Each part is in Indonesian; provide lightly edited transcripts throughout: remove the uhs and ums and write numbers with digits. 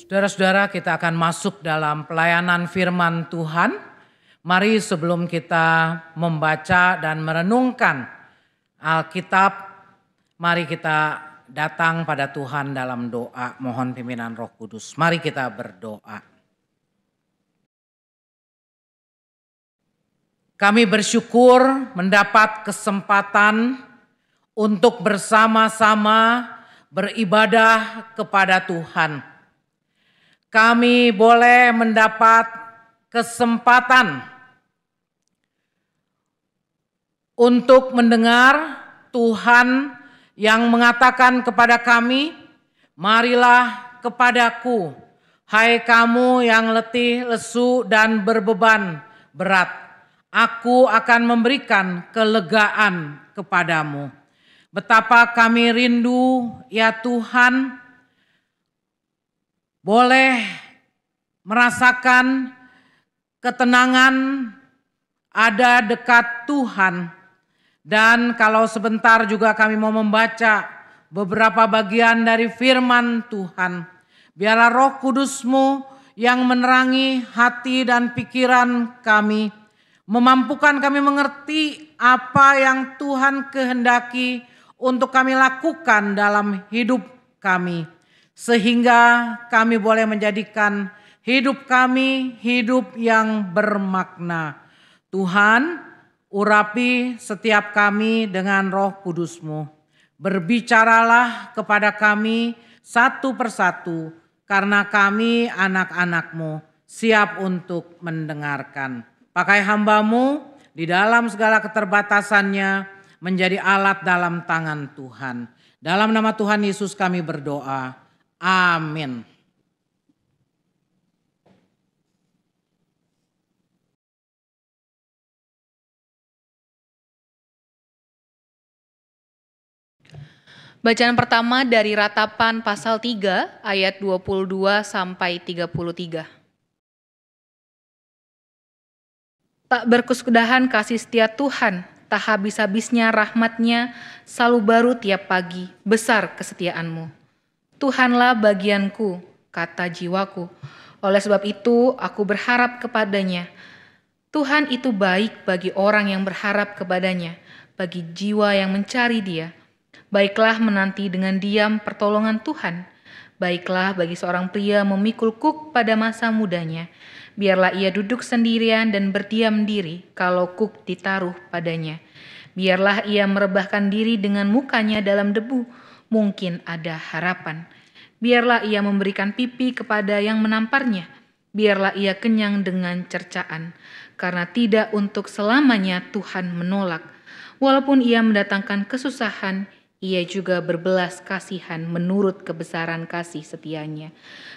Saudara-saudara, kita akan masuk dalam pelayanan firman Tuhan. Mari sebelum kita membaca dan merenungkan Alkitab, mari kita datang pada Tuhan dalam doa, mohon pimpinan Roh Kudus. Mari kita berdoa. Kami bersyukur mendapat kesempatan untuk bersama-sama beribadah kepada Tuhan. Kami boleh mendapat kesempatan untuk mendengar Tuhan yang mengatakan kepada kami, marilah kepadaku, hai kamu yang letih, lesu dan berbeban berat. Aku akan memberikan kelegaan kepadamu. Betapa kami rindu ya Tuhan, boleh merasakan ketenangan ada dekat Tuhan. Dan kalau sebentar juga kami mau membaca beberapa bagian dari firman Tuhan. Biarlah Roh Kudus-Mu yang menerangi hati dan pikiran kami, memampukan kami mengerti apa yang Tuhan kehendaki untuk kami lakukan dalam hidup kami. Sehingga kami boleh menjadikan hidup kami hidup yang bermakna. Tuhan, urapi setiap kami dengan Roh Kudus-Mu. Berbicaralah kepada kami satu persatu, karena kami anak-anak-Mu siap untuk mendengarkan. Pakai hamba-Mu di dalam segala keterbatasannya menjadi alat dalam tangan Tuhan. Dalam nama Tuhan Yesus kami berdoa. Amin. Bacaan pertama dari Ratapan pasal 3 ayat 22 sampai 33. Tak berkesudahan kasih setia Tuhan, tak habis-habisnya rahmat-Nya, selalu baru tiap pagi, besar kesetiaan-Mu. Tuhanlah bagianku, kata jiwaku. Oleh sebab itu aku berharap kepadanya. Tuhan itu baik bagi orang yang berharap kepadanya, bagi jiwa yang mencari Dia. Baiklah menanti dengan diam pertolongan Tuhan. Baiklah bagi seorang pria memikul kuk pada masa mudanya. Biarlah ia duduk sendirian dan berdiam diri kalau kuk ditaruh padanya. Biarlah ia merebahkan diri dengan mukanya dalam debu. Mungkin ada harapan. Biarlah ia memberikan pipi kepada yang menamparnya. Biarlah ia kenyang dengan cercaan. Karena tidak untuk selamanya Tuhan menolak. Walaupun ia mendatangkan kesusahan, ia juga berbelas kasihan menurut kebesaran kasih setianya.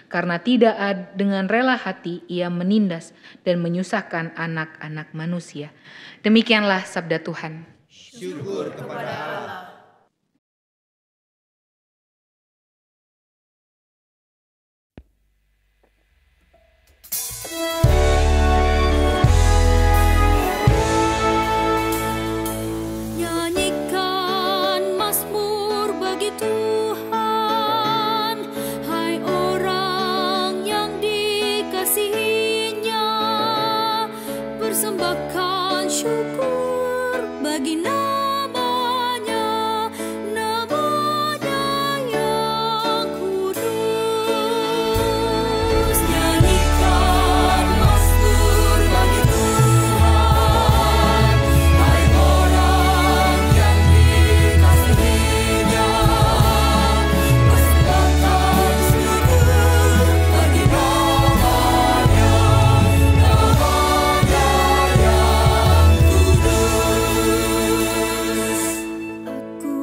Karena tidak dengan rela hati ia menindas dan menyusahkan anak-anak manusia. Demikianlah sabda Tuhan. Syukur kepada Allah. Nyanyikan mazmur bagi Tuhan, hai orang yang dikasihi-Nya. Persembahkan syukur bagi nama-Nya, nama-Nya yang kudus. Nyanyikan mazmur bagi Tuhan, hai orang yang dikasihi-Nya. Persembahkan syukur bagi nama-Nya, nama-Nya yang kudus. Aku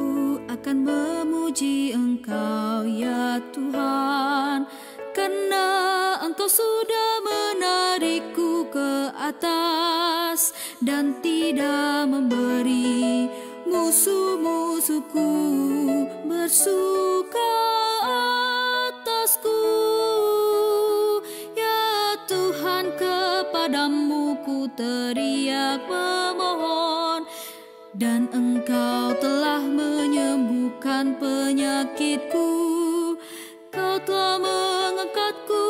akan memuji Engkau ya Tuhan, karena Engkau sudah menarikku ke atas dan tidak memberi musuh-musuhku bersuka atasku. Ya Tuhan, kepadamu ku teriak memohon, dan Engkau telah menyembuhkan penyakitku. Kau telah mengangkatku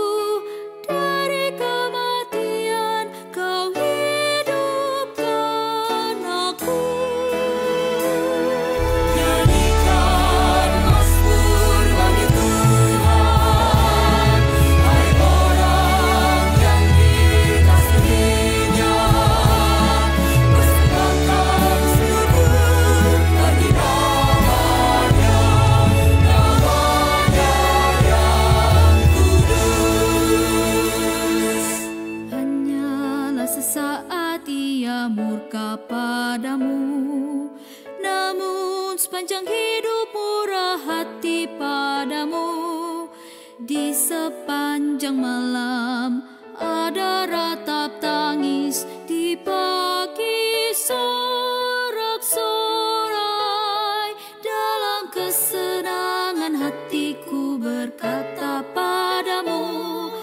sepanjang hidup murah hati padamu. Di sepanjang malam ada ratap tangis, di pagi sorak-sorai. Dalam kesenangan hatiku berkata padamu,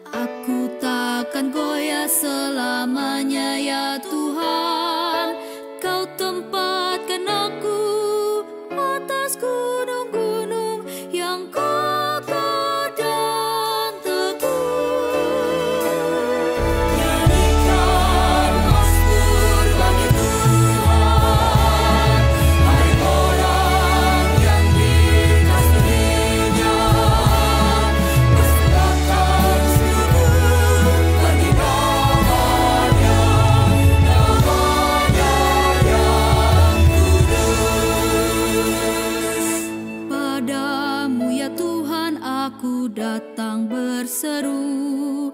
aku takkan goyah selamanya ya Tuhan. Kau tempatkan aku atas gunung-gunung yang kokoh dan teguh. Nyanyikan mazmur bagi Tuhan, hai orang yang dikasihi-Nya. Persembahkan syukur bagi nama-Nya, nama-Nya yang kudus. Padamu ya Tuhan aku datang berseru,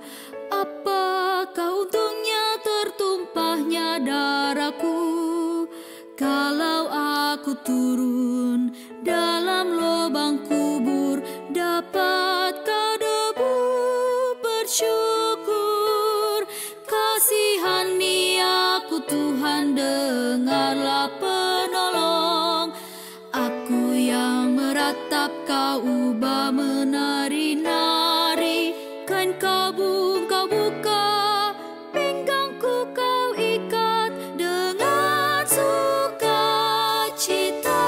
apakah untungnya tertumpahnya darahku, kalau aku turun dalam lubang kubur, dapatkah debu bersyukur. Kasihani aku Tuhan, dengarlah penolong. Aku yang meratap kau ubah menari-nari, kain kabung kau buka, pinggangku kau ikat dengan sukacita.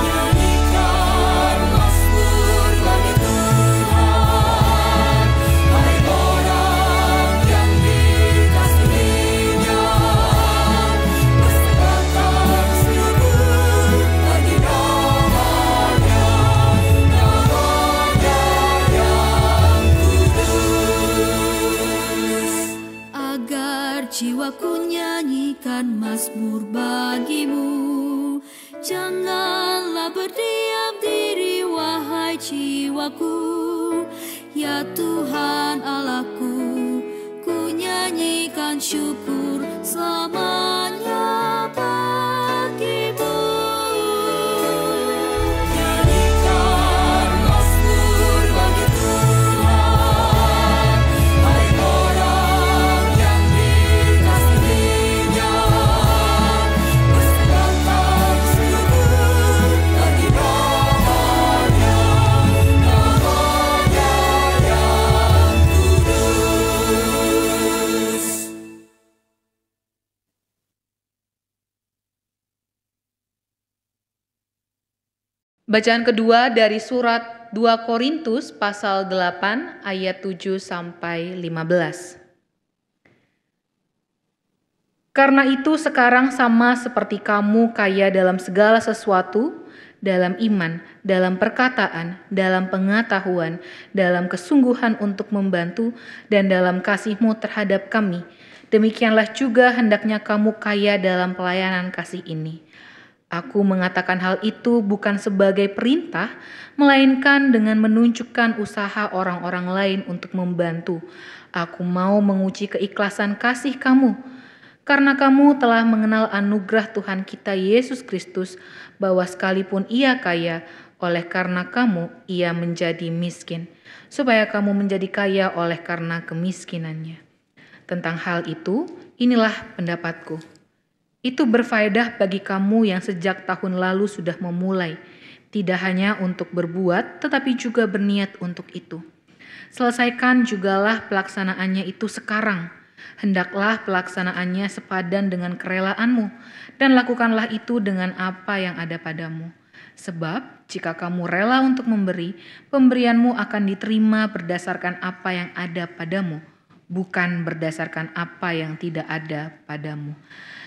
Nyanyikan mazmur bagi Tuhan, hai orang yang dikasihi-Nya. Persembahkan syukur bagi nama-Nya, nama-Nya yang kudus. Agar jiwaku nyanyikan mazmur bagimu, janganlah berdiam diri wahai jiwaku. Ya Tuhan Allahku, ku nyanyikan syukur selamanya bagimu. Nyanyikan mazmur bagi Tuhan, hai orang yang dikasihi-Nya. Persembahkan syukur bagi nama-Nya, nama-Nya yang kudus. Bacaan kedua dari surat 2 Korintus pasal 8 ayat 7 sampai 15. Karena itu sekarang sama seperti kamu kaya dalam segala sesuatu, dalam iman, dalam perkataan, dalam pengetahuan, dalam kesungguhan untuk membantu, dan dalam kasihmu terhadap kami. Demikianlah juga hendaknya kamu kaya dalam pelayanan kasih ini. Aku mengatakan hal itu bukan sebagai perintah, melainkan dengan menunjukkan usaha orang-orang lain untuk membantu. Aku mau menguji keikhlasan kasih kamu, karena kamu telah mengenal anugerah Tuhan kita Yesus Kristus, bahwa sekalipun Ia kaya, oleh karena kamu Ia menjadi miskin, supaya kamu menjadi kaya oleh karena kemiskinannya. Tentang hal itu, inilah pendapatku. Itu berfaedah bagi kamu yang sejak tahun lalu sudah memulai, tidak hanya untuk berbuat, tetapi juga berniat untuk itu. Selesaikan jugalah pelaksanaannya itu sekarang. Hendaklah pelaksanaannya sepadan dengan kerelaanmu, dan lakukanlah itu dengan apa yang ada padamu. Sebab jika kamu rela untuk memberi, pemberianmu akan diterima berdasarkan apa yang ada padamu, bukan berdasarkan apa yang tidak ada padamu.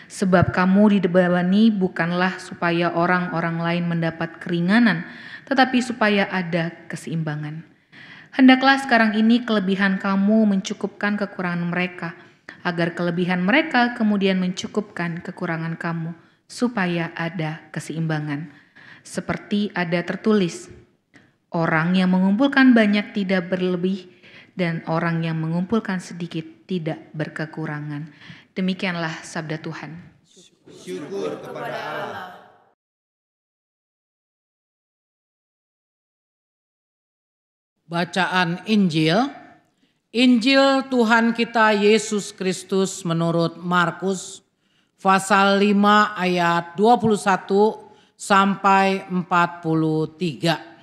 Sebab kamu dibebani bukanlah supaya orang-orang lain mendapat keringanan, tetapi supaya ada keseimbangan. Hendaklah sekarang ini kelebihan kamu mencukupkan kekurangan mereka, agar kelebihan mereka kemudian mencukupkan kekurangan kamu, supaya ada keseimbangan. Seperti ada tertulis, orang yang mengumpulkan banyak tidak berlebih, dan orang yang mengumpulkan sedikit tidak berkekurangan. Demikianlah sabda Tuhan. Syukur kepada Allah. Bacaan Injil. Injil Tuhan kita Yesus Kristus menurut Markus pasal 5 ayat 21 sampai 43.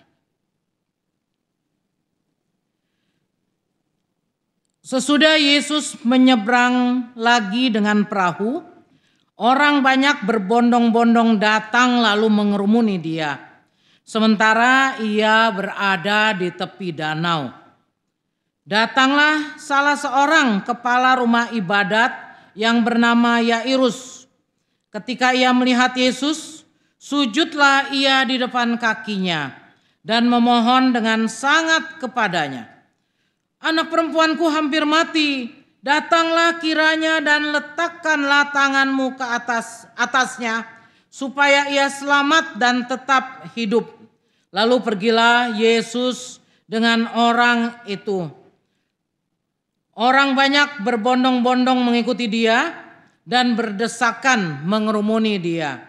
Sesudah Yesus menyeberang lagi dengan perahu, orang banyak berbondong-bondong datang lalu mengerumuni dia. Sementara ia berada di tepi danau. Datanglah salah seorang kepala rumah ibadat yang bernama Yairus. Ketika ia melihat Yesus, sujudlah ia di depan kakinya dan memohon dengan sangat kepadanya. Anak perempuanku hampir mati, datanglah kiranya dan letakkanlah tanganmu ke atasnya, supaya ia selamat dan tetap hidup. Lalu pergilah Yesus dengan orang itu. Orang banyak berbondong-bondong mengikuti dia dan berdesakan mengerumuni dia.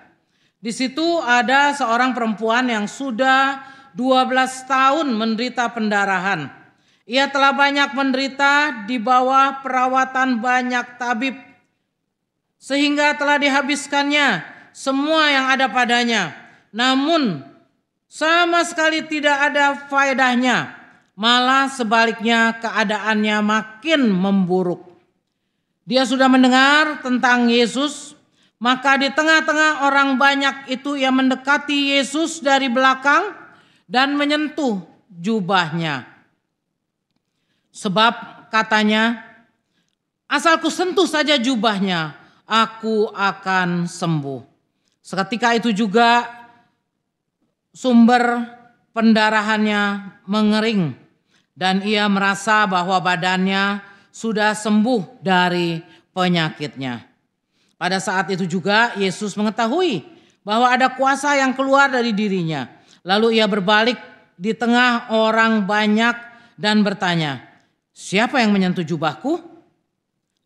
Di situ ada seorang perempuan yang sudah 12 tahun menderita pendarahan. Ia telah banyak menderita di bawah perawatan banyak tabib, sehingga telah dihabiskannya semua yang ada padanya. Namun sama sekali tidak ada faedahnya, malah sebaliknya keadaannya makin memburuk. Dia sudah mendengar tentang Yesus, maka di tengah-tengah orang banyak itu ia mendekati Yesus dari belakang dan menyentuh jubahnya. Sebab katanya, asal ku sentuh saja jubahnya, aku akan sembuh. Seketika itu juga sumber pendarahannya mengering dan ia merasa bahwa badannya sudah sembuh dari penyakitnya. Pada saat itu juga Yesus mengetahui bahwa ada kuasa yang keluar dari dirinya. Lalu ia berbalik di tengah orang banyak dan bertanya, siapa yang menyentuh jubahku?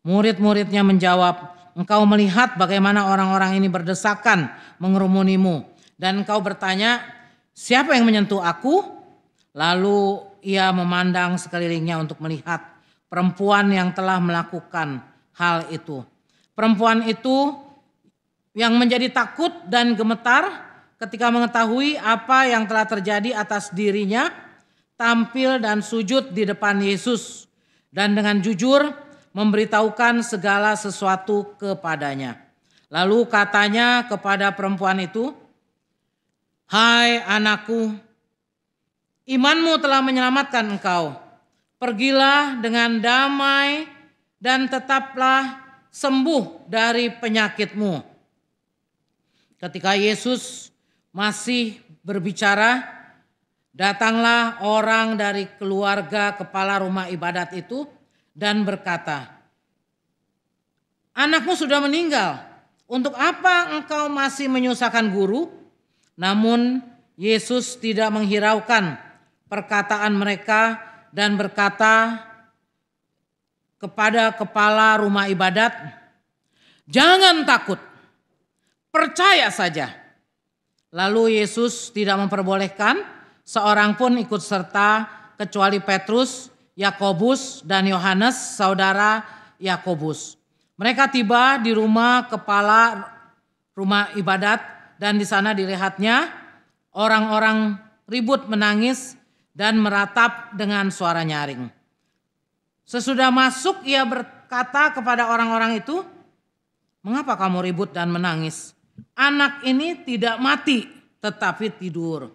Murid-muridnya menjawab, engkau melihat bagaimana orang-orang ini berdesakan mengerumunimu. Dan engkau bertanya, siapa yang menyentuh aku? Lalu ia memandang sekelilingnya untuk melihat perempuan yang telah melakukan hal itu. Perempuan itu yang menjadi takut dan gemetar ketika mengetahui apa yang telah terjadi atas dirinya, tampil dan sujud di depan Yesus dan dengan jujur memberitahukan segala sesuatu kepadanya. Lalu katanya kepada perempuan itu, hai anakku, imanmu telah menyelamatkan engkau. Pergilah dengan damai dan tetaplah sembuh dari penyakitmu. Ketika Yesus masih berbicara, datanglah orang dari keluarga kepala rumah ibadat itu dan berkata, anakmu sudah meninggal, untuk apa engkau masih menyusahkan guru? Namun Yesus tidak menghiraukan perkataan mereka dan berkata kepada kepala rumah ibadat, jangan takut, percaya saja. Lalu Yesus tidak memperbolehkan seorang pun ikut serta kecuali Petrus, Yakobus dan Yohanes saudara Yakobus. Mereka tiba di rumah kepala rumah ibadat dan di sana dilihatnya orang-orang ribut menangis dan meratap dengan suara nyaring. Sesudah masuk ia berkata kepada orang-orang itu, mengapa kamu ribut dan menangis? Anak ini tidak mati tetapi tidur.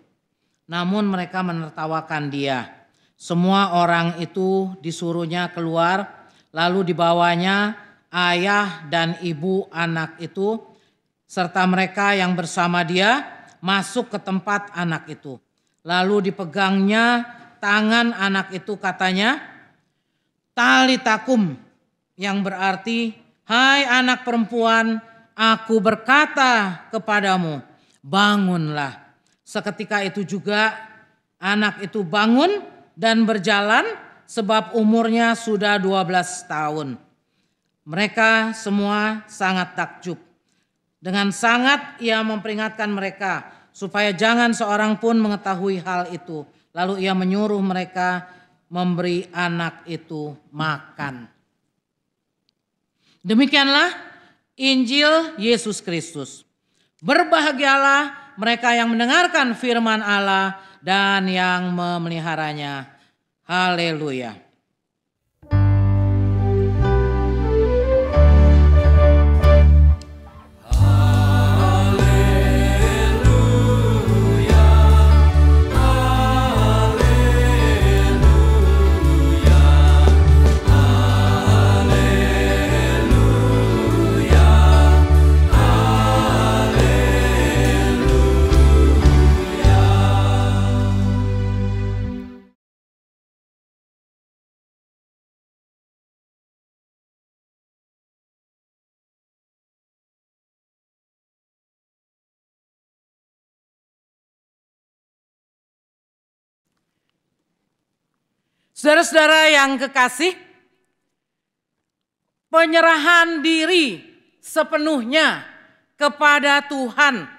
Namun mereka menertawakan dia. Semua orang itu disuruhnya keluar, lalu dibawanya ayah dan ibu anak itu serta mereka yang bersama dia masuk ke tempat anak itu. Lalu dipegangnya tangan anak itu, katanya, talitakum, yang berarti, hai anak perempuan, aku berkata kepadamu, bangunlah. Seketika itu juga anak itu bangun dan berjalan sebab umurnya sudah 12 tahun. Mereka semua sangat takjub. Dengan sangat ia memperingatkan mereka supaya jangan seorang pun mengetahui hal itu. Lalu ia menyuruh mereka memberi anak itu makan. Demikianlah Injil Yesus Kristus. Berbahagialah mereka yang mendengarkan firman Allah dan yang memeliharanya. Haleluya. Saudara-saudara yang kekasih, penyerahan diri sepenuhnya kepada Tuhan.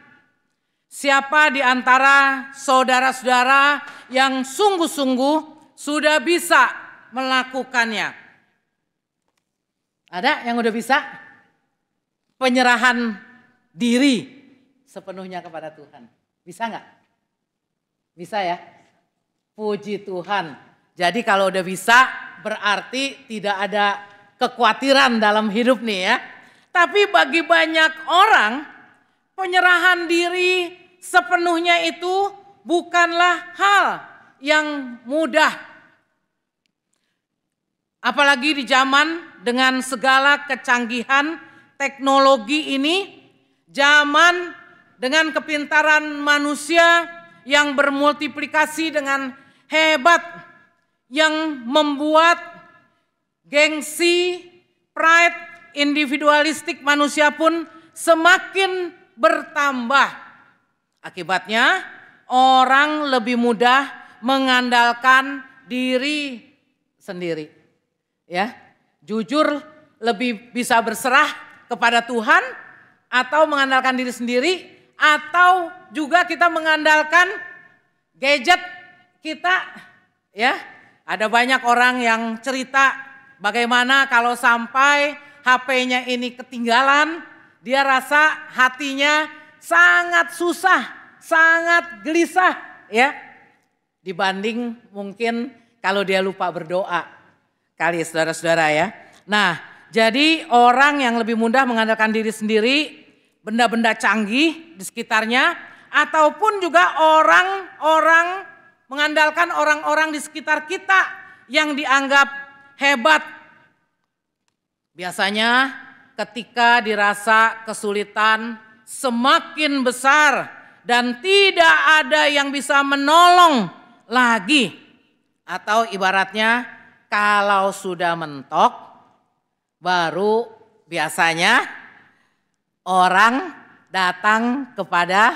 Siapa di antara saudara-saudara yang sungguh-sungguh sudah bisa melakukannya? Ada yang udah bisa? Penyerahan diri sepenuhnya kepada Tuhan. Bisa nggak? Bisa ya? Puji Tuhan. Jadi kalau udah bisa berarti tidak ada kekhawatiran dalam hidup nih ya. Tapi bagi banyak orang penyerahan diri sepenuhnya itu bukanlah hal yang mudah. Apalagi di zaman dengan segala kecanggihan teknologi ini, zaman dengan kepintaran manusia yang bermultiplikasi dengan hebat, yang membuat gengsi, pride, individualistik manusia pun semakin bertambah. Akibatnya orang lebih mudah mengandalkan diri sendiri. Ya, jujur lebih bisa berserah kepada Tuhan atau mengandalkan diri sendiri, atau juga kita mengandalkan gadget kita, ya. Ada banyak orang yang cerita bagaimana kalau sampai HP-nya ini ketinggalan, dia rasa hatinya sangat susah, sangat gelisah ya. Dibanding mungkin kalau dia lupa berdoa. Kali saudara-saudara ya. Nah, jadi orang yang lebih mudah mengandalkan diri sendiri, benda-benda canggih di sekitarnya, ataupun juga orang-orang mengandalkan orang-orang di sekitar kita yang dianggap hebat. Biasanya ketika dirasa kesulitan semakin besar dan tidak ada yang bisa menolong lagi. Atau ibaratnya kalau sudah mentok baru biasanya orang datang kepada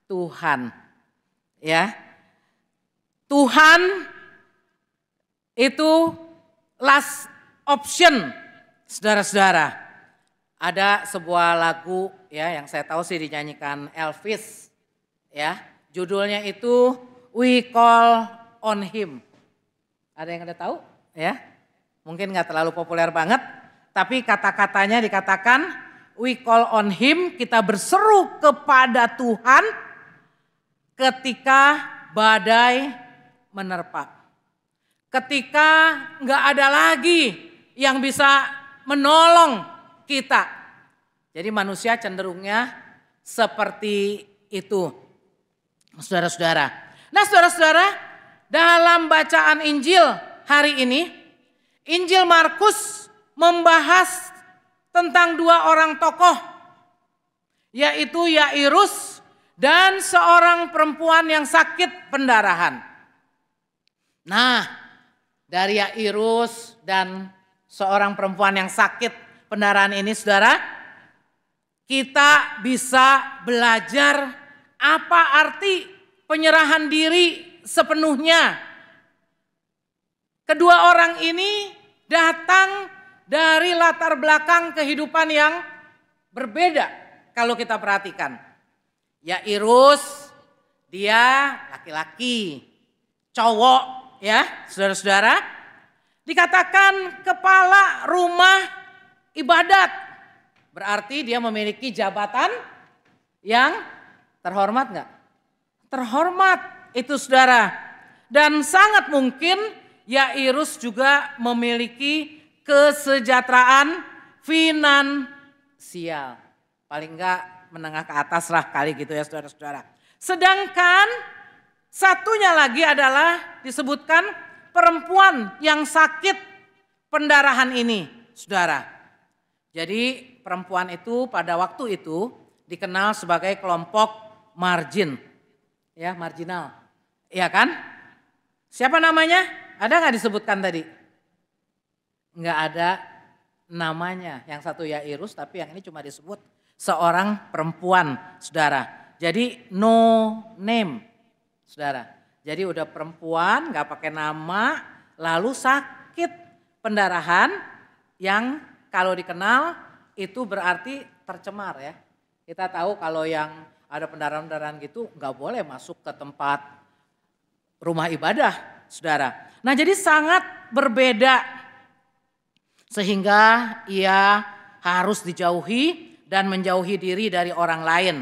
Tuhan. Ya. Tuhan itu last option, saudara-saudara. Ada sebuah lagu ya yang saya tahu sih dinyanyikan Elvis, ya. Judulnya itu We Call on Him. Ada yang udah tahu? Ya, mungkin nggak terlalu populer banget, tapi kata-katanya dikatakan We Call on Him, kita berseru kepada Tuhan ketika badai menerpa. Ketika nggak ada lagi yang bisa menolong kita. Jadi manusia cenderungnya seperti itu. Saudara-saudara. Nah saudara-saudara, dalam bacaan Injil hari ini, Injil Markus membahas tentang dua orang tokoh, yaitu Yairus dan seorang perempuan yang sakit pendarahan. Nah, dari Yairus dan seorang perempuan yang sakit pendarahan ini, saudara, kita bisa belajar apa arti penyerahan diri sepenuhnya. Kedua orang ini datang dari latar belakang kehidupan yang berbeda. kalau kita perhatikan. Yairus dia laki-laki, cowok ya saudara-saudara. Dikatakan kepala rumah ibadat. Berarti dia memiliki jabatan yang terhormat enggak? Terhormat itu saudara. Dan sangat mungkin Yairus juga memiliki kesejahteraan finansial. Paling enggak menengah ke atas lah kali gitu ya saudara-saudara. Sedangkan satunya lagi adalah disebutkan perempuan yang sakit pendarahan ini saudara. Jadi perempuan itu pada waktu itu dikenal sebagai kelompok margin. Ya, marginal. Iya kan? Siapa namanya? Ada nggak disebutkan tadi? Nggak ada namanya. Yang satu Yairus, tapi yang ini cuma disebut seorang perempuan, saudara. Jadi no name, saudara. Jadi udah perempuan, nggak pakai nama, lalu sakit pendarahan yang kalau dikenal itu berarti tercemar ya. Kita tahu kalau yang ada pendarahan-pendarahan gitu nggak boleh masuk ke tempat rumah ibadah, saudara. Nah jadi sangat berbeda sehingga ia harus dijauhi dan menjauhi diri dari orang lain.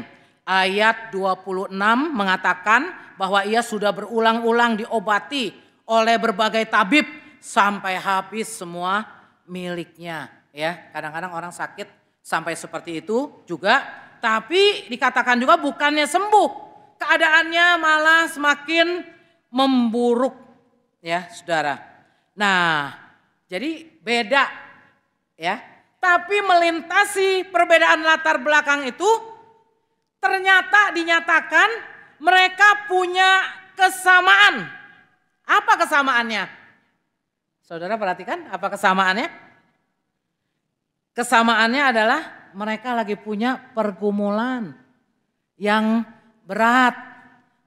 Ayat 26 mengatakan bahwa ia sudah berulang-ulang diobati oleh berbagai tabib sampai habis semua miliknya. Ya, kadang-kadang orang sakit sampai seperti itu juga, tapi dikatakan juga bukannya sembuh, keadaannya malah semakin memburuk, ya saudara. Nah, jadi beda, ya. Tapi melintasi perbedaan latar belakang itu, ternyata dinyatakan mereka punya kesamaan. Apa kesamaannya? Saudara perhatikan apa kesamaannya? Kesamaannya adalah mereka lagi punya pergumulan yang berat.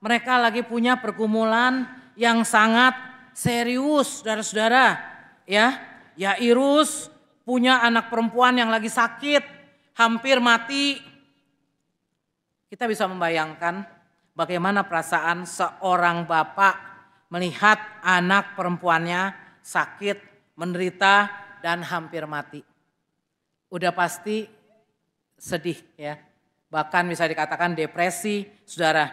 Mereka lagi punya pergumulan yang sangat serius, saudara-saudara. Ya, Yairus punya anak perempuan yang lagi sakit, hampir mati. Kita bisa membayangkan bagaimana perasaan seorang bapak melihat anak perempuannya sakit, menderita, dan hampir mati. Udah pasti sedih ya, bahkan bisa dikatakan depresi saudara.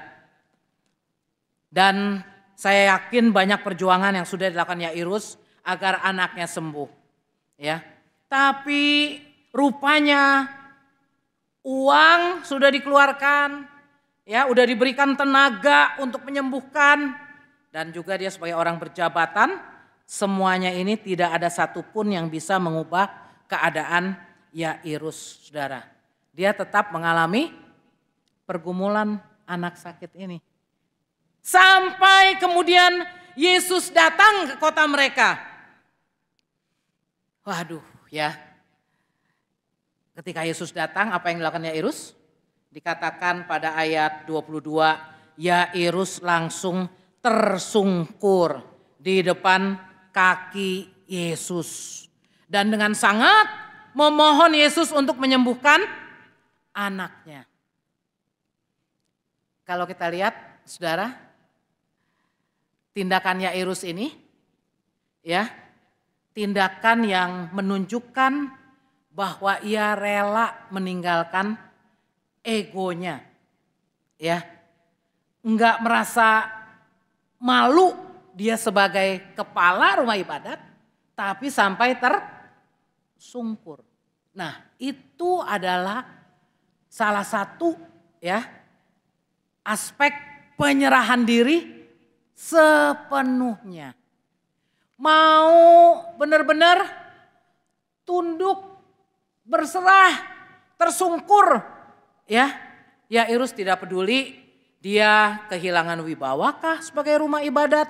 Dan saya yakin banyak perjuangan yang sudah dilakukan Yairus agar anaknya sembuh ya. Tapi rupanya uang sudah dikeluarkan ya, udah diberikan tenaga untuk menyembuhkan, dan juga dia sebagai orang berjabatan, semuanya ini tidak ada satupun yang bisa mengubah keadaan Yairus, saudara. Dia tetap mengalami pergumulan anak sakit ini. Sampai kemudian Yesus datang ke kota mereka. Waduh ya. Ketika Yesus datang, apa yang dilakukan Yairus? Dikatakan pada ayat 22, Yairus langsung tersungkur di depan kaki Yesus. Dan dengan sangat memohon Yesus untuk menyembuhkan anaknya. Kalau kita lihat, saudara, tindakan Yairus ini, ya, tindakan yang menunjukkan bahwa ia rela meninggalkan egonya, ya, enggak merasa malu dia sebagai kepala rumah ibadat, tapi sampai tersungkur. Nah, itu adalah salah satu ya aspek penyerahan diri sepenuhnya. Mau benar-benar tunduk, berserah, tersungkur ya. Yairus tidak peduli dia kehilangan wibawakah sebagai rumah ibadat.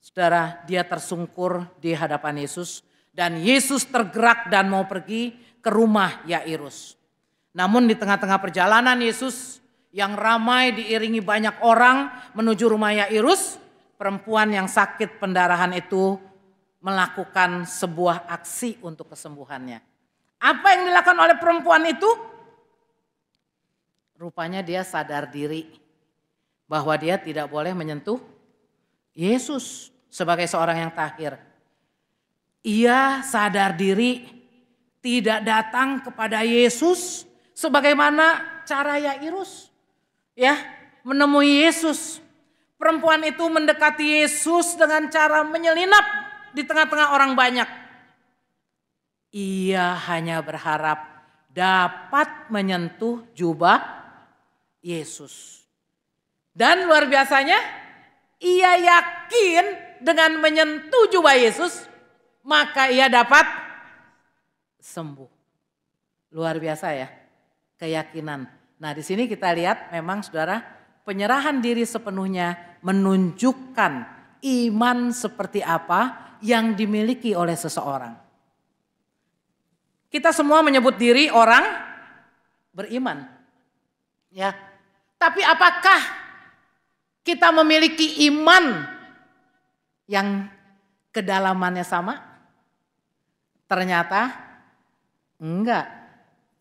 Saudara, dia tersungkur di hadapan Yesus. Dan Yesus tergerak dan mau pergi ke rumah Yairus. Namun di tengah-tengah perjalanan Yesus yang ramai diiringi banyak orang menuju rumah Yairus, perempuan yang sakit pendarahan itu melakukan sebuah aksi untuk kesembuhannya. Apa yang dilakukan oleh perempuan itu? Rupanya dia sadar diri bahwa dia tidak boleh menyentuh Yesus sebagai seorang yang tahir. Ia sadar diri tidak datang kepada Yesus sebagaimana cara Yairus ya menemui Yesus. Perempuan itu mendekati Yesus dengan cara menyelinap di tengah-tengah orang banyak. Ia hanya berharap dapat menyentuh jubah Yesus. Dan luar biasanya, ia yakin dengan menyentuh jubah Yesus, maka ia dapat sembuh. Luar biasa ya, keyakinan. Nah, di sini kita lihat memang saudara, penyerahan diri sepenuhnya menunjukkan iman seperti apa yang dimiliki oleh seseorang. Kita semua menyebut diri orang beriman. Ya. Tapi apakah kita memiliki iman yang kedalamannya sama? Ternyata enggak,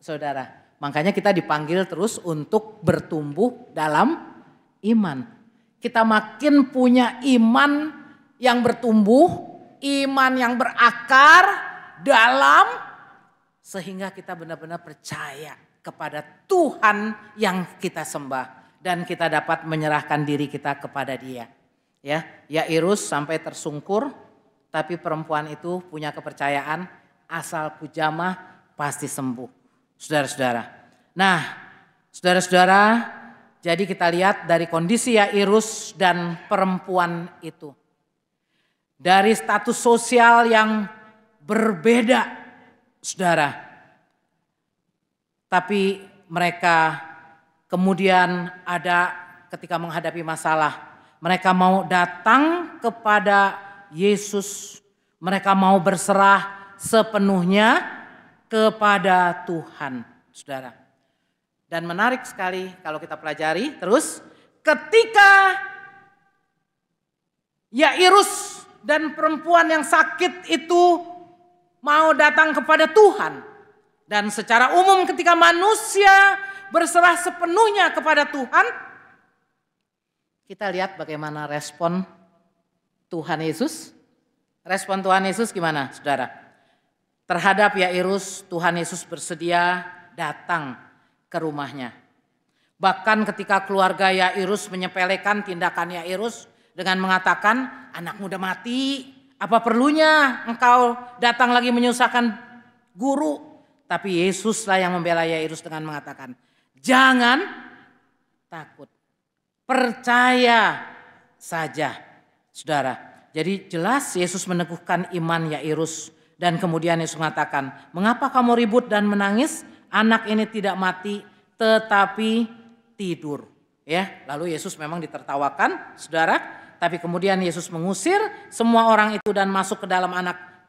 saudara. Makanya kita dipanggil terus untuk bertumbuh dalam iman. Kita makin punya iman yang bertumbuh, iman yang berakar dalam, sehingga kita benar-benar percaya kepada Tuhan yang kita sembah. Dan kita dapat menyerahkan diri kita kepada Dia. Ya, Yairus sampai tersungkur, tapi perempuan itu punya kepercayaan asal kujamah pasti sembuh. Saudara-saudara. Nah, saudara-saudara, jadi kita lihat dari kondisi Yairus dan perempuan itu. Dari status sosial yang berbeda, saudara. Tapi mereka kemudian ada ketika menghadapi masalah, mereka mau datang kepada Yesus, mereka mau berserah sepenuhnya kepada Tuhan, saudara. Dan menarik sekali kalau kita pelajari terus, ketika Yairus dan perempuan yang sakit itu mau datang kepada Tuhan. Dan secara umum ketika manusia berserah sepenuhnya kepada Tuhan, kita lihat bagaimana respon Tuhan Yesus. Respon Tuhan Yesus gimana, saudara? Terhadap Yairus, Tuhan Yesus bersedia datang ke rumahnya. Bahkan ketika keluarga Yairus menyepelekan tindakan Yairus dengan mengatakan, anakmu udah mati, apa perlunya engkau datang lagi menyusahkan guru? Tapi Yesuslah yang membela Yairus dengan mengatakan, jangan takut, percaya saja, saudara. Jadi jelas Yesus meneguhkan iman Yairus. Dan kemudian Yesus mengatakan, mengapa kamu ribut dan menangis? Anak ini tidak mati tetapi tidur. Ya, lalu Yesus memang ditertawakan, saudara. Tapi kemudian Yesus mengusir semua orang itu dan masuk ke dalam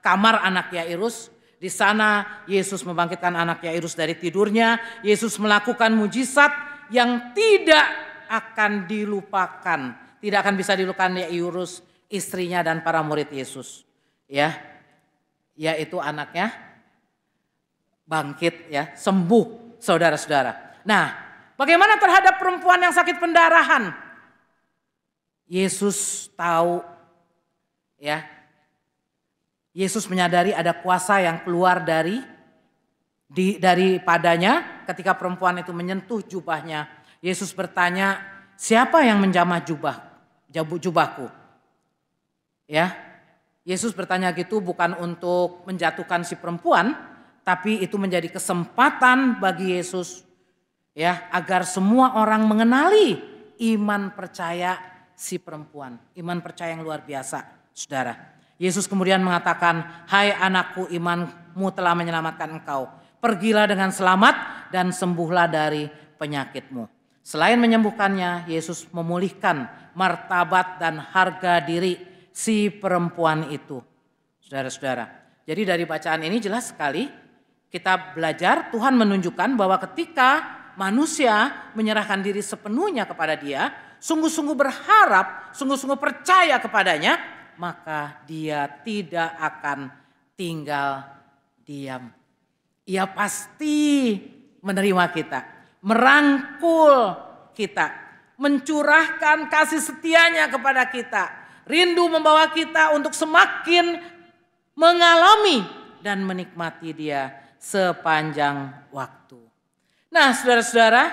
kamar anak Yairus. Di sana Yesus membangkitkan anak Yairus dari tidurnya. Yesus melakukan mujizat yang tidak akan dilupakan. Tidak akan bisa dilupakan Yairus, istrinya dan para murid Yesus. Ya, yaitu anaknya bangkit ya, sembuh, saudara-saudara. Nah, bagaimana terhadap perempuan yang sakit pendarahan? Yesus tahu ya. Yesus menyadari ada kuasa yang keluar daripadanya ketika perempuan itu menyentuh jubahnya. Yesus bertanya, siapa yang menjamah jubahku? Ya, Yesus bertanya gitu bukan untuk menjatuhkan si perempuan, tapi itu menjadi kesempatan bagi Yesus ya agar semua orang mengenali iman percaya si perempuan, iman percaya yang luar biasa, saudara. Yesus kemudian mengatakan, hai anakku, imanmu telah menyelamatkan engkau. Pergilah dengan selamat dan sembuhlah dari penyakitmu. Selain menyembuhkannya, Yesus memulihkan martabat dan harga diri si perempuan itu. Saudara-saudara, jadi dari bacaan ini jelas sekali kita belajar Tuhan menunjukkan bahwa ketika manusia menyerahkan diri sepenuhnya kepada Dia, sungguh-sungguh berharap, sungguh-sungguh percaya kepadanya, maka Dia tidak akan tinggal diam. Ia pasti menerima kita. merangkul kita, mencurahkan kasih setianya kepada kita, rindu membawa kita untuk semakin mengalami dan menikmati Dia sepanjang waktu. Nah, saudara-saudara,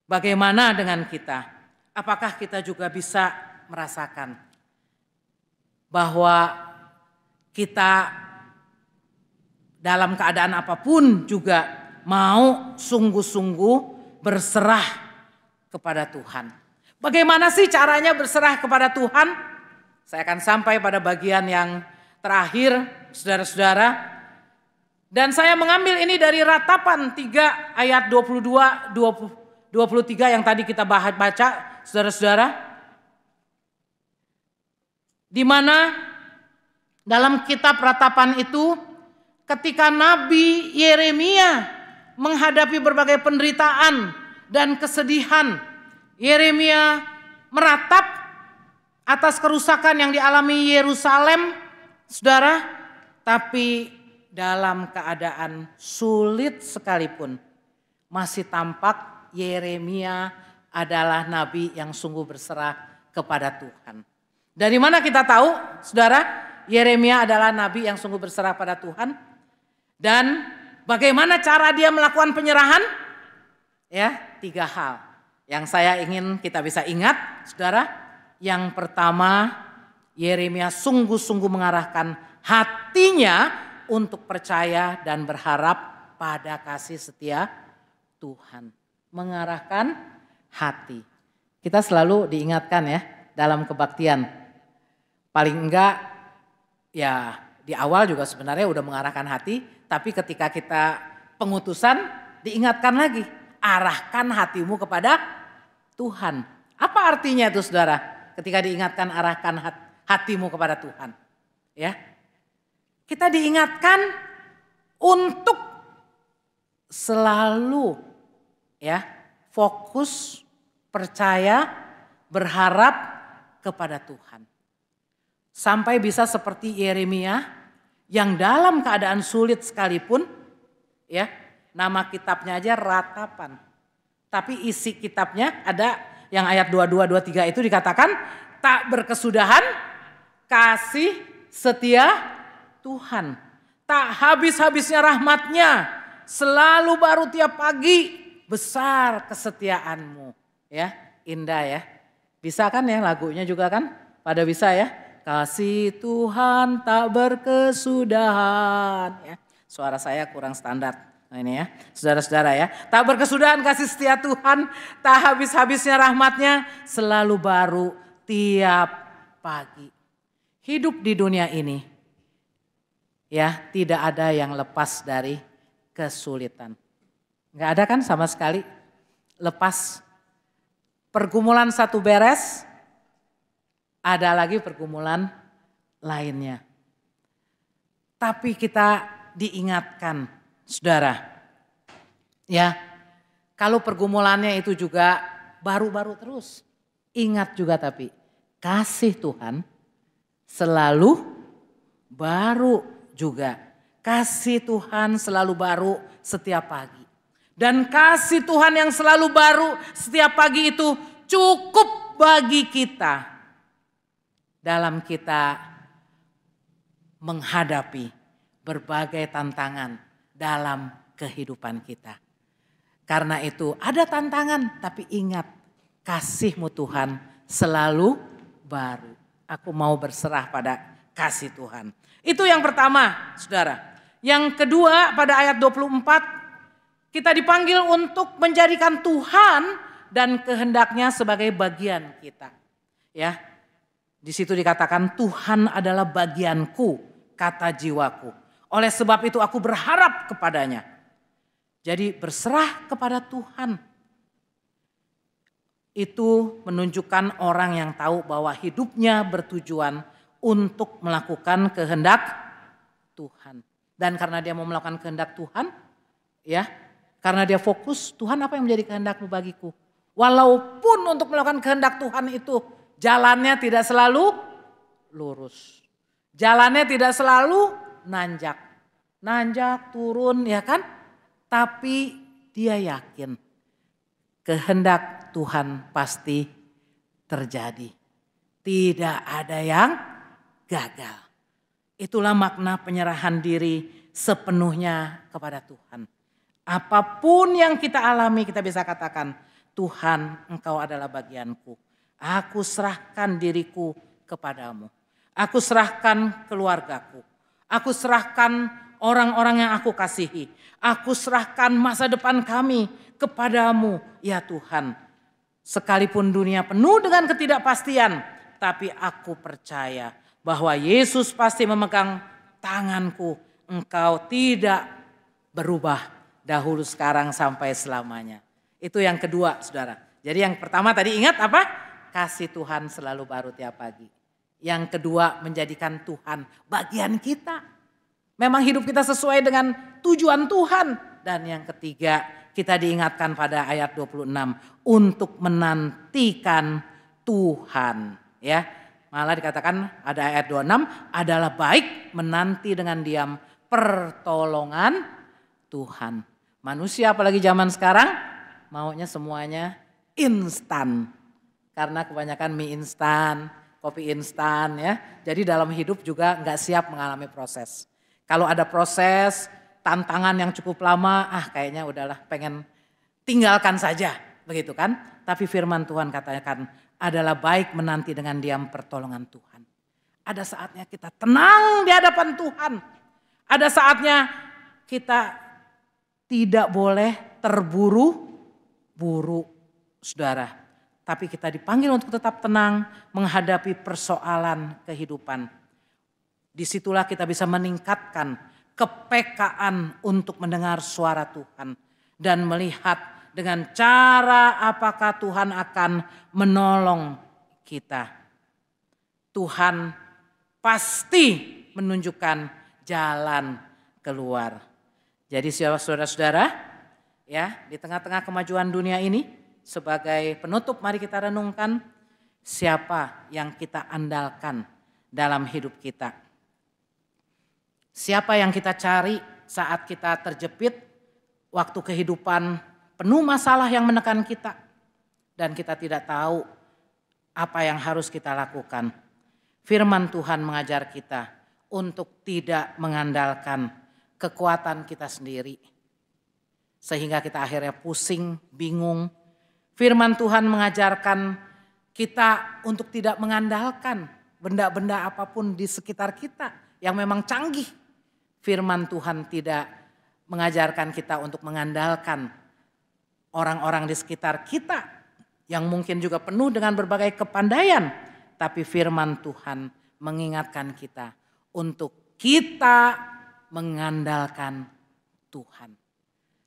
bagaimana dengan kita? Apakah kita juga bisa merasakan bahwa kita dalam keadaan apapun juga mau sungguh-sungguh berserah kepada Tuhan? Bagaimana sih caranya berserah kepada Tuhan? Saya akan sampai pada bagian yang terakhir, saudara-saudara. Dan saya mengambil ini dari Ratapan 3 ayat 22-23 yang tadi kita baca, saudara-saudara. Di mana dalam kitab Ratapan itu ketika Nabi Yeremia menghadapi berbagai penderitaan dan kesedihan, Yeremia meratap atas kerusakan yang dialami Yerusalem, saudara, tapi dalam keadaan sulit sekalipun masih tampak Yeremia adalah nabi yang sungguh berserah kepada Tuhan. Dari mana kita tahu, saudara, Yeremia adalah nabi yang sungguh berserah pada Tuhan? Dan bagaimana cara dia melakukan penyerahan? Ya, 3 hal yang saya ingin kita bisa ingat, saudara. Yang pertama, Yeremia sungguh-sungguh mengarahkan hatinya untuk percaya dan berharap pada kasih setia Tuhan. Mengarahkan hati. Kita selalu diingatkan ya dalam kebaktian. Paling enggak ya di awal juga sebenarnya udah mengarahkan hati, tapi ketika kita pengutusan diingatkan lagi, arahkan hatimu kepada Tuhan. Apa artinya itu, saudara? Ketika diingatkan arahkan hatimu kepada Tuhan. Ya. Kita diingatkan untuk selalu ya fokus, percaya, berharap kepada Tuhan. Sampai bisa seperti Yeremia yang dalam keadaan sulit sekalipun, ya, nama kitabnya aja Ratapan. Tapi isi kitabnya ada yang ayat 22-23 itu dikatakan tak berkesudahan kasih setia Tuhan. Tak habis-habisnya rahmatnya, selalu baru tiap pagi, besar kesetiaanmu. Ya, indah ya. Bisa kan ya lagunya juga kan? Pada bisa ya. Kasih Tuhan tak berkesudahan. Ya, suara saya kurang standar. Nah ini ya, saudara-saudara ya. Tak berkesudahan kasih setia Tuhan, tak habis-habisnya rahmatnya, selalu baru tiap pagi. Hidup di dunia ini, ya tidak ada yang lepas dari kesulitan. Enggak ada kan sama sekali lepas. Pergumulan satu beres, ada lagi pergumulan lainnya. Tapi kita diingatkan, saudara, ya kalau pergumulannya itu juga baru-baru terus. Ingat juga tapi kasih Tuhan selalu baru juga. Kasih Tuhan selalu baru setiap pagi. Dan kasih Tuhan yang selalu baru setiap pagi itu cukup bagi kita. Dalam kita menghadapi berbagai tantangan dalam kehidupan kita. Karena itu ada tantangan tapi ingat kasih-Mu Tuhan selalu baru. Aku mau berserah pada kasih Tuhan. Itu yang pertama, saudara. Yang kedua pada ayat 24 kita dipanggil untuk menjadikan Tuhan dan kehendaknya sebagai bagian kita. Ya. Di situ dikatakan Tuhan adalah bagianku, kata jiwaku. Oleh sebab itu aku berharap kepadanya. Jadi berserah kepada Tuhan. Itu menunjukkan orang yang tahu bahwa hidupnya bertujuan untuk melakukan kehendak Tuhan. Dan karena dia mau melakukan kehendak Tuhan, ya, karena dia fokus, Tuhan apa yang menjadi kehendak-Mu bagiku? Walaupun untuk melakukan kehendak Tuhan itu jalannya tidak selalu lurus. Jalannya tidak selalu nanjak. Nanjak, turun ya kan. Tapi dia yakin kehendak Tuhan pasti terjadi. Tidak ada yang gagal. Itulah makna penyerahan diri sepenuhnya kepada Tuhan. Apapun yang kita alami kita bisa katakan, Tuhan Engkau adalah bagianku. Aku serahkan diriku kepadamu. Aku serahkan keluargaku. Aku serahkan orang-orang yang aku kasihi. Aku serahkan masa depan kami kepadamu ya Tuhan. Sekalipun dunia penuh dengan ketidakpastian, tapi aku percaya bahwa Yesus pasti memegang tanganku. Engkau tidak berubah dahulu, sekarang, sampai selamanya. Itu yang kedua, saudara. Jadi yang pertama tadi ingat apa? Kasih Tuhan selalu baru tiap pagi. Yang kedua, menjadikan Tuhan bagian kita. Memang hidup kita sesuai dengan tujuan Tuhan. Dan yang ketiga, kita diingatkan pada ayat 26 untuk menantikan Tuhan. Ya, malah dikatakan ada ayat 26 adalah baik menanti dengan diam pertolongan Tuhan. Manusia apalagi zaman sekarang maunya semuanya instan. Karena kebanyakan mie instan, kopi instan ya. Jadi dalam hidup juga nggak siap mengalami proses. Kalau ada proses, tantangan yang cukup lama, kayaknya udahlah pengen tinggalkan saja. Begitu kan? Tapi firman Tuhan katakan adalah baik menanti dengan diam pertolongan Tuhan. Ada saatnya kita tenang di hadapan Tuhan. Ada saatnya kita tidak boleh terburu-buru, saudara. Tapi kita dipanggil untuk tetap tenang menghadapi persoalan kehidupan. Disitulah kita bisa meningkatkan kepekaan untuk mendengar suara Tuhan. Dan melihat dengan cara apakah Tuhan akan menolong kita. Tuhan pasti menunjukkan jalan keluar. Jadi saudara-saudara, ya, di tengah-tengah kemajuan dunia ini, sebagai penutup mari kita renungkan siapa yang kita andalkan dalam hidup kita. Siapa yang kita cari saat kita terjepit waktu kehidupan penuh masalah yang menekan kita dan kita tidak tahu apa yang harus kita lakukan. Firman Tuhan mengajar kita untuk tidak mengandalkan kekuatan kita sendiri. Sehingga kita akhirnya pusing, bingung. Firman Tuhan mengajarkan kita untuk tidak mengandalkan benda-benda apapun di sekitar kita yang memang canggih. Firman Tuhan tidak mengajarkan kita untuk mengandalkan orang-orang di sekitar kita yang mungkin juga penuh dengan berbagai kepandaian. Tapi firman Tuhan mengingatkan kita untuk kita mengandalkan Tuhan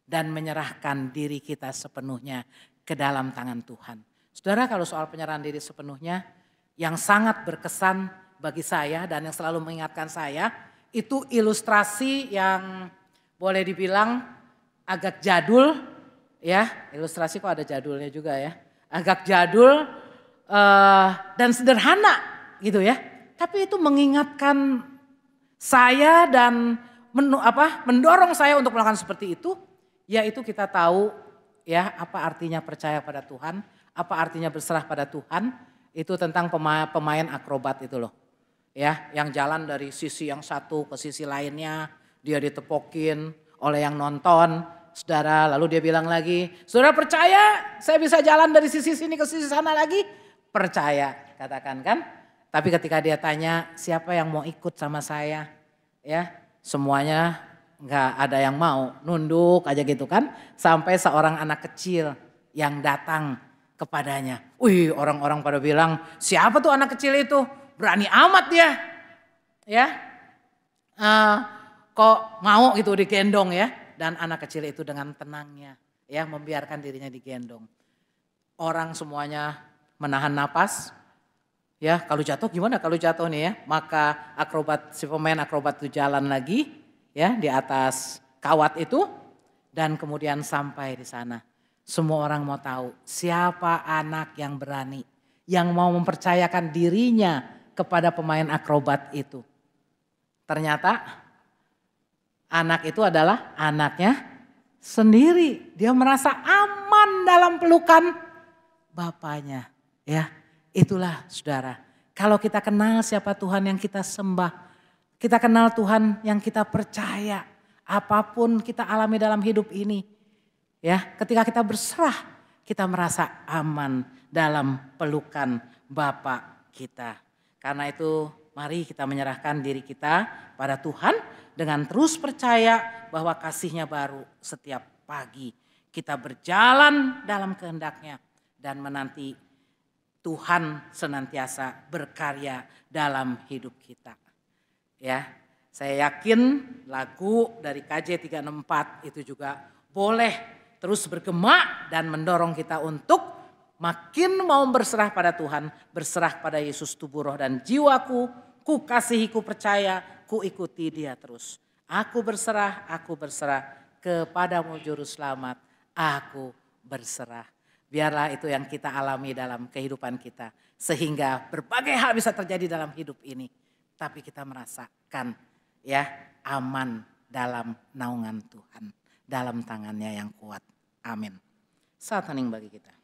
dan menyerahkan diri kita sepenuhnya ke dalam tangan Tuhan. Saudara, kalau soal penyerahan diri sepenuhnya yang sangat berkesan bagi saya dan yang selalu mengingatkan saya itu ilustrasi yang boleh dibilang agak jadul ya. Ilustrasi kok ada jadulnya juga ya. Agak jadul dan sederhana gitu ya. Tapi itu mengingatkan saya dan mendorong saya untuk melakukan seperti itu, yaitu kita tahu ya apa artinya percaya pada Tuhan, apa artinya berserah pada Tuhan, itu tentang pemain akrobat itu loh. Ya, yang jalan dari sisi yang satu ke sisi lainnya, dia ditepokin oleh yang nonton, saudara, lalu dia bilang lagi, saudara percaya saya bisa jalan dari sisi sini ke sisi sana lagi? Percaya, katakan kan? Tapi ketika dia tanya siapa yang mau ikut sama saya, ya semuanya nggak ada yang mau, nunduk aja gitu kan. Sampai seorang anak kecil yang datang kepadanya. Wih, orang-orang pada bilang, siapa tuh anak kecil itu? Berani amat dia, ya. Kok mau gitu digendong ya? Dan anak kecil itu dengan tenangnya, ya membiarkan dirinya digendong. Orang semuanya menahan napas. Ya, kalau jatuh gimana? Kalau jatuh nih ya, maka si pemain akrobat itu jalan lagi ya di atas kawat itu dan kemudian sampai di sana. Semua orang mau tahu siapa anak yang berani, yang mau mempercayakan dirinya kepada pemain akrobat itu. Ternyata anak itu adalah anaknya sendiri. Dia merasa aman dalam pelukan Bapaknya. Ya, itulah saudara. Kalau kita kenal siapa Tuhan yang kita sembah, kita kenal Tuhan yang kita percaya, apapun kita alami dalam hidup ini, ya, ketika kita berserah, kita merasa aman dalam pelukan Bapa kita. Karena itu mari kita menyerahkan diri kita pada Tuhan dengan terus percaya bahwa kasih-Nya baru setiap pagi. Kita berjalan dalam kehendak-Nya dan menanti Tuhan senantiasa berkarya dalam hidup kita. Ya, saya yakin lagu dari KJ 364 itu juga boleh terus bergema dan mendorong kita untuk makin mau berserah pada Tuhan, berserah pada Yesus tubuh roh dan jiwaku, ku kasihi, ku percaya, ku ikuti Dia terus. Aku berserah kepadamu Juru Selamat, aku berserah. Biarlah itu yang kita alami dalam kehidupan kita. Sehingga berbagai hal bisa terjadi dalam hidup ini. Tapi kita merasakan ya aman dalam naungan Tuhan. Dalam tangan-Nya yang kuat. Amin. Saat hening bagi kita.